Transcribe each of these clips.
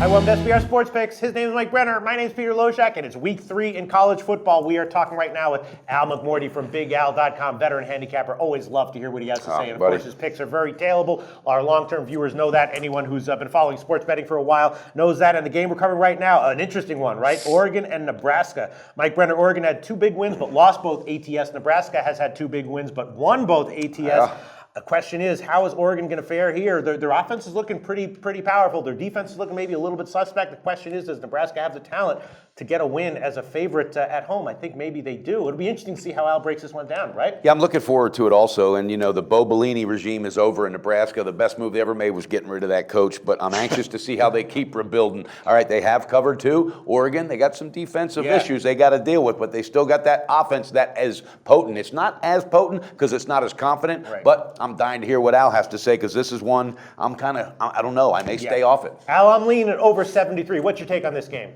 Hi, welcome to SBR Sports Picks. His name is Mike Brenner. My name is Peter Loshak, and it's week 3 in college football. We are talking right now with Al McMorty from BigAl.com, veteran handicapper. Always love to hear what he has to say. And of course, his picks are very tailable. Our long-term viewers know that. Anyone who's been following sports betting for a while knows that. And the game we're covering right now, an interesting one, right? Oregon and Nebraska. Mike Brenner, Oregon had 2 big wins, but lost both ATS. Nebraska has had 2 big wins, but won both ATS. The question is, how is Oregon going to fare here? Their offense is looking pretty powerful. Their defense is looking maybe a little bit suspect. The question is, does Nebraska have the talent to get a win as a favorite at home? I think maybe they do. It'll be interesting to see how Al breaks this one down, right? Yeah, I'm looking forward to it also. And, you know, the Bo Bellini regime is over in Nebraska. The best move they ever made was getting rid of that coach. But I'm anxious to see how they keep rebuilding. All right, they have covered too. Oregon, they got some defensive issues they got to deal with, but they still got that offense that is potent. It's not as potent because it's not as confident, but I'm dying to hear what Al has to say because this is one I'm kind of, I don't know, I may stay off it. Al, I'm leaning over 73. What's your take on this game?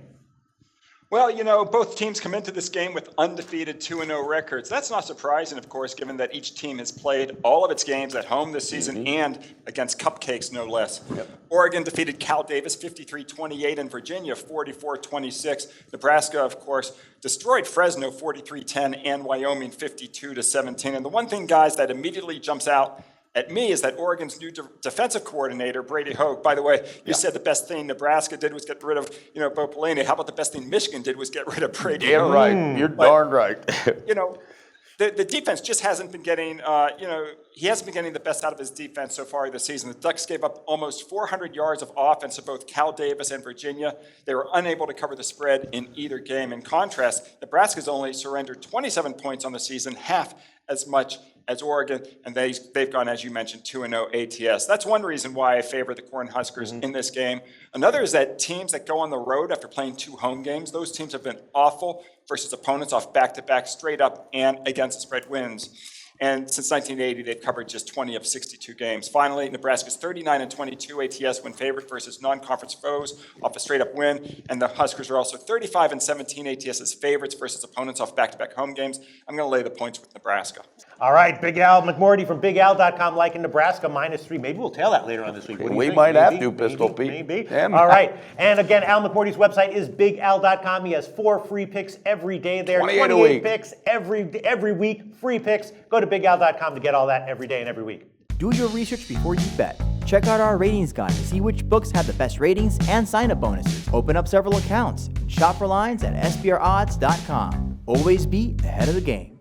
Well, you know, both teams come into this game with undefeated 2-0 records. That's not surprising, of course, given that each team has played all of its games at home this season and against cupcakes, no less. Oregon defeated Cal Davis 53-28 and Virginia 44-26. Nebraska, of course, destroyed Fresno 43-10 and Wyoming 52-17. And the one thing, guys, that immediately jumps out at me is that Oregon's new defensive coordinator, Brady Hoke. By the way, you said the best thing Nebraska did was get rid of, Bo Pelini. How about the best thing Michigan did was get rid of Brady Hoke? Yeah, right. You're darn right. The defense just hasn't been getting, he hasn't been getting the best out of his defense so far this season. The Ducks gave up almost 400 yards of offense to both Cal Davis and Virginia. They were unable to cover the spread in either game. In contrast, Nebraska's only surrendered 27 points on the season, half as much as Oregon, and they've gone, as you mentioned, 2-0 ATS. That's one reason why I favor the Cornhuskers in this game. Another is that teams that go on the road after playing 2 home games, those teams have been awful versus opponents off back-to-back straight up and against the spread wins. And since 1980, they've covered just 20 of 62 games. Finally, Nebraska's 39-22 ATS win favorite versus non-conference foes off a straight-up win. And the Huskers are also 35-17 ATS as favorites versus opponents off back-to-back home games. I'm going to lay the points with Nebraska. All right, Big Al McMorty from BigAl.com liking Nebraska -3. Maybe we'll tail that later on this week. We might have to, Pistol Pete. Maybe. All right. And again, Al McMorty's website is BigAl.com. He has 4 free picks every day there. 28 picks every week. Free picks. Go to BigAl.com to get all that every day and every week. Do your research before you bet. Check out our ratings guide to see which books have the best ratings and sign-up bonuses. Open up several accounts and shop for lines at SBRodds.com. Always be ahead of the game.